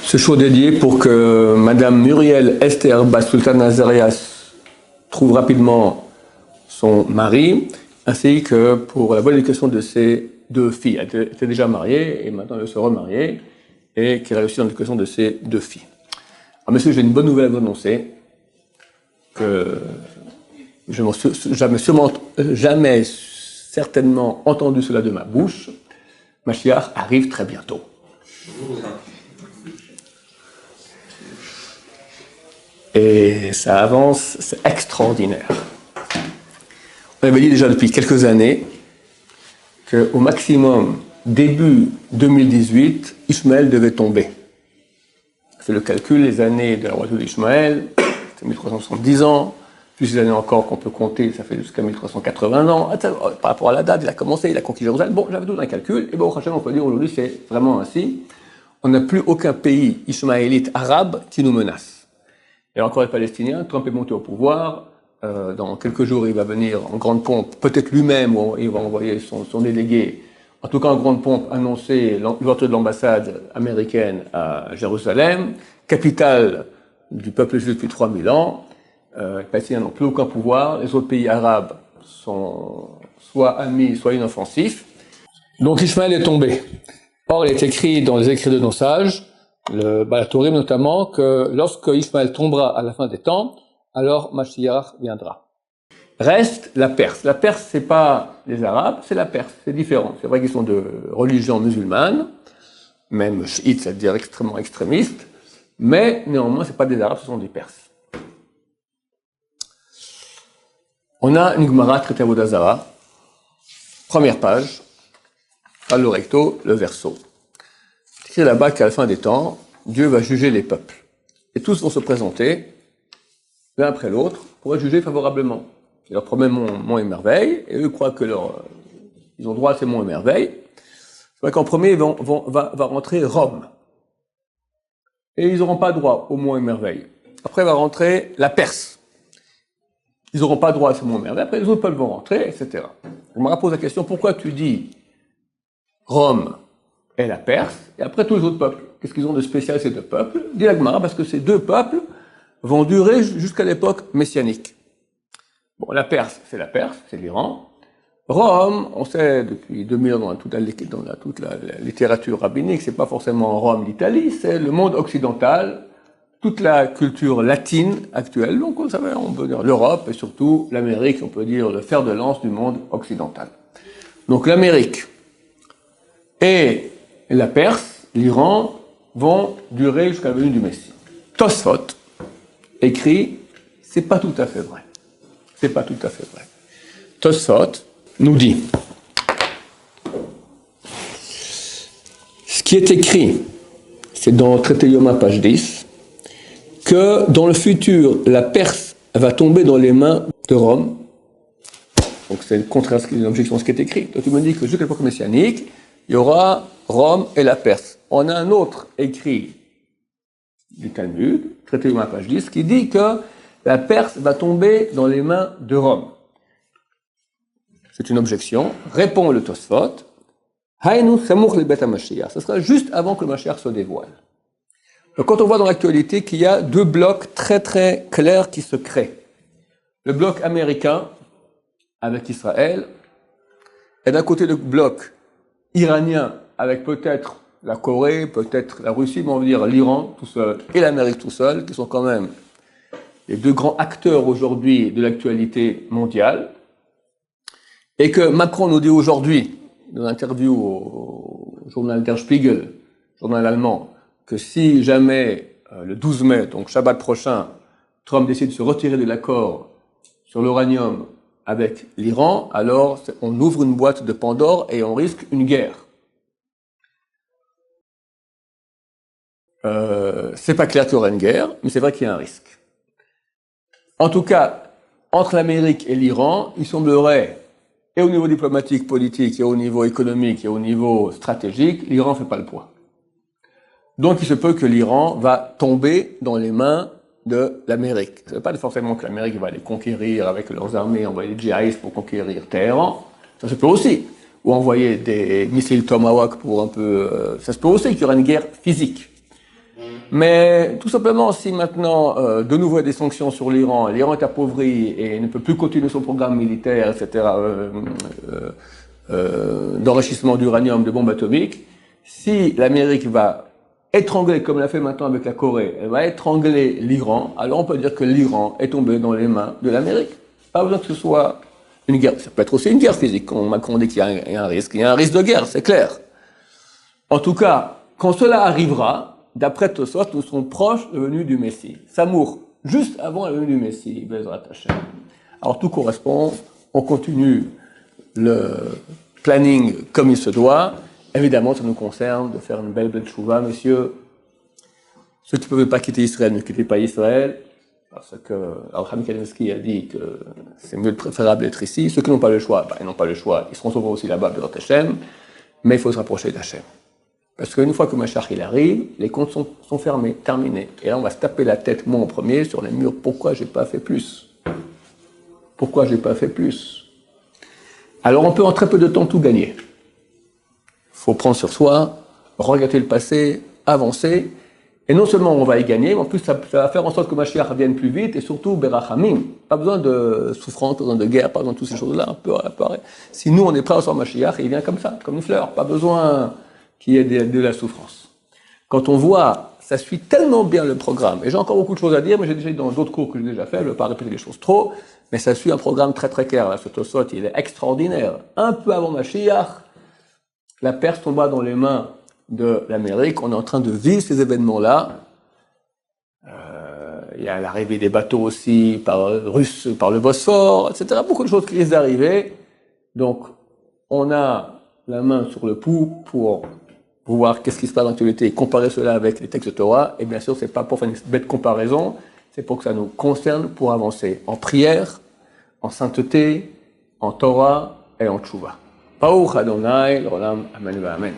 Ce show dédié pour que Madame Muriel Esther Sultan Azarias trouve rapidement son mari, ainsi que pour la bonne éducation de ses deux filles. Elle était déjà mariée et maintenant elle se remarie et qu'elle réussit dans l'éducation de ses deux filles. Alors monsieur, j'ai une bonne nouvelle à vous annoncer, que je n'ai jamais certainement entendu cela de ma bouche. Mashiach arrive très bientôt. Et ça avance, c'est extraordinaire. On avait dit déjà depuis quelques années qu'au maximum, début 2018, Ishmaël devait tomber. C'est le calcul, les années de la royauté d'Ishmaël, c'est 1370 ans, plus les années encore qu'on peut compter, ça fait jusqu'à 1380 ans. Par rapport à la date, il a commencé, il a conquis Jérusalem. Bon, j'avais tout un calcul, et bon, on peut dire aujourd'hui c'est vraiment ainsi. On n'a plus aucun pays ishmaélite arabe qui nous menace. Et encore les Palestiniens, Trump est monté au pouvoir, dans quelques jours il va venir en grande pompe, peut-être lui-même, ou il va envoyer son délégué, en tout cas en grande pompe, annoncer l'ouverture de l'ambassade américaine à Jérusalem, capitale du peuple juif depuis 3000 ans. Les Palestiniens n'ont plus aucun pouvoir, les autres pays arabes sont soit amis, soit inoffensifs. Donc Ishmaël est tombé. Or, il est écrit dans les écrits de nos sages, le Balatourim notamment, que lorsque Ishmaël tombera à la fin des temps, alors Mashiach viendra. Reste la Perse. La Perse, c'est pas les Arabes, c'est la Perse. C'est différent. C'est vrai qu'ils sont de religion musulmane, même chiites, c'est-à-dire extrêmement extrémistes, mais néanmoins, c'est pas des Arabes, ce sont des Perses. On a une Gemara traité à Avodah Zarah, première page, à le recto, le verso. C'est écrit là-bas qu'à la fin des temps, Dieu va juger les peuples. Et tous vont se présenter, l'un après l'autre, pour être jugés favorablement. Il leur promet monts et merveilles, et eux croient que ils ont droit à ces monts et merveilles. C'est vrai qu'en premier va rentrer Rome. Et ils n'auront pas droit aux monts et merveilles. Après va rentrer la Perse. Ils n'auront pas droit à ces monts et merveilles. Après les autres peuples vont rentrer, etc. Je me pose la question, pourquoi tu dis Rome et la Perse, et après tous les autres peuples? Qu'est-ce qu'ils ont de spécial ces deux peuples? Dit la Gemara, parce que ces deux peuples vont durer jusqu'à l'époque messianique. Bon, la Perse, c'est l'Iran. Rome, on sait depuis 2000 ans dans toute la littérature rabbinique, c'est pas forcément Rome, l'Italie, c'est le monde occidental, toute la culture latine actuelle. Donc on peut dire l'Europe et surtout l'Amérique, on peut dire le fer de lance du monde occidental. Donc l'Amérique et la Perse, l'Iran, vont durer jusqu'à la venue du Messie. Tosfot écrit, c'est pas tout à fait vrai. C'est pas tout à fait vrai. Tosfot nous dit, ce qui est écrit, c'est dans le traité Yoma, page 10, que dans le futur, la Perse va tomber dans les mains de Rome. Donc c'est le contraire de l'objection de ce qui est écrit. Donc tu me dis que jusqu'à l'époque messianique, il y aura Rome et la Perse. On a un autre écrit du Talmud, traité Yoma, page 10, qui dit que la Perse va tomber dans les mains de Rome. C'est une objection. Répond le Tosfot. Haïnu samour le bet HaMashiach. Ce sera juste avant que le Mashiach se dévoile. Donc, quand on voit dans l'actualité qu'il y a deux blocs très très clairs qui se créent. Le bloc américain avec Israël, et d'un côté le bloc iranien avec peut-être la Corée, peut-être la Russie, mais on va dire l'Iran tout seul et l'Amérique tout seul, qui sont quand même les deux grands acteurs aujourd'hui de l'actualité mondiale, et que Macron nous dit aujourd'hui, dans une interview au journal Der Spiegel, journal allemand, que si jamais le 12 mai, donc Shabbat prochain, Trump décide de se retirer de l'accord sur l'uranium avec l'Iran, alors on ouvre une boîte de Pandore et on risque une guerre. C'est pas clair qu'il y aura une guerre, mais c'est vrai qu'il y a un risque. En tout cas, entre l'Amérique et l'Iran, il semblerait, et au niveau diplomatique, politique, et au niveau économique, et au niveau stratégique, l'Iran ne fait pas le poids. Donc il se peut que l'Iran va tomber dans les mains de l'Amérique. Ce n'est pas forcément que l'Amérique va les conquérir avec leurs armées, envoyer des djihadistes pour conquérir Téhéran. Ça se peut aussi. Ou envoyer des missiles Tomahawk pour un peu... ça se peut aussi qu'il y aura une guerre physique. Mais tout simplement, si maintenant, de nouveau, il y a des sanctions sur l'Iran, l'Iran est appauvri et ne peut plus continuer son programme militaire, etc., d'enrichissement d'uranium, de bombes atomiques, si l'Amérique va étrangler, comme elle a fait maintenant avec la Corée, elle va étrangler l'Iran, alors on peut dire que l'Iran est tombé dans les mains de l'Amérique. Pas besoin que ce soit une guerre. Ça peut être aussi une guerre physique. Quand Macron dit qu'il y a un risque, il y a un risque de guerre, c'est clair. En tout cas, quand cela arrivera, d'après Tosfot, nous serons proches de la venue du Messie. Samour, juste avant la venue du Messie, Bezrat Hashem. Alors tout correspond, on continue le planning comme il se doit. Évidemment, ça nous concerne de faire une belle tchouva, messieurs. Ceux qui ne peuvent pas quitter Israël, ne quittez pas Israël, parce que Abraham Kalensky a dit que c'est mieux préférable d'être ici. Ceux qui n'ont pas le choix, ils n'ont pas le choix, ils seront sauvés aussi là-bas, Bezrat Hashem, mais il faut se rapprocher d'Hachem. Parce qu'une fois que Mashiach il arrive, les comptes sont fermés, terminés. Et là, on va se taper la tête, moi en premier, sur les murs. Pourquoi j'ai pas fait plus? Pourquoi j'ai pas fait plus? Alors, on peut en très peu de temps tout gagner. Il faut prendre sur soi, regarder le passé, avancer. Et non seulement on va y gagner, mais en plus, ça va faire en sorte que Mashiach revienne plus vite, et surtout, Berachamim. Pas besoin de souffrance, pas besoin de guerre, pas besoin de toutes ces choses-là. Un peu. Si nous, on est prêts à recevoir Mashiach, il vient comme ça, comme une fleur. Pas besoin qu'il y ait de la souffrance. Quand on voit, ça suit tellement bien le programme, et j'ai encore beaucoup de choses à dire, mais j'ai déjà dit dans d'autres cours que j'ai déjà fait, je ne vais pas répéter les choses trop, mais ça suit un programme très très clair, là, ce Tosfot, il est extraordinaire. Un peu avant Mashiach, la Perse tomba dans les mains de l'Amérique, on est en train de vivre ces événements-là. Il y a l'arrivée des bateaux aussi russes par le Bosphore, etc. Beaucoup de choses qui risquent d'arriver. Donc, on a la main sur le pouls pour voir qu'est-ce qui se passe dans l'actualité et comparer cela avec les textes de Torah. Et bien sûr, c'est pas pour faire une bête comparaison, c'est pour que ça nous concerne pour avancer en prière, en sainteté, en Torah et en Tchouva. Baruch Adonai, l'olam, amen, amen.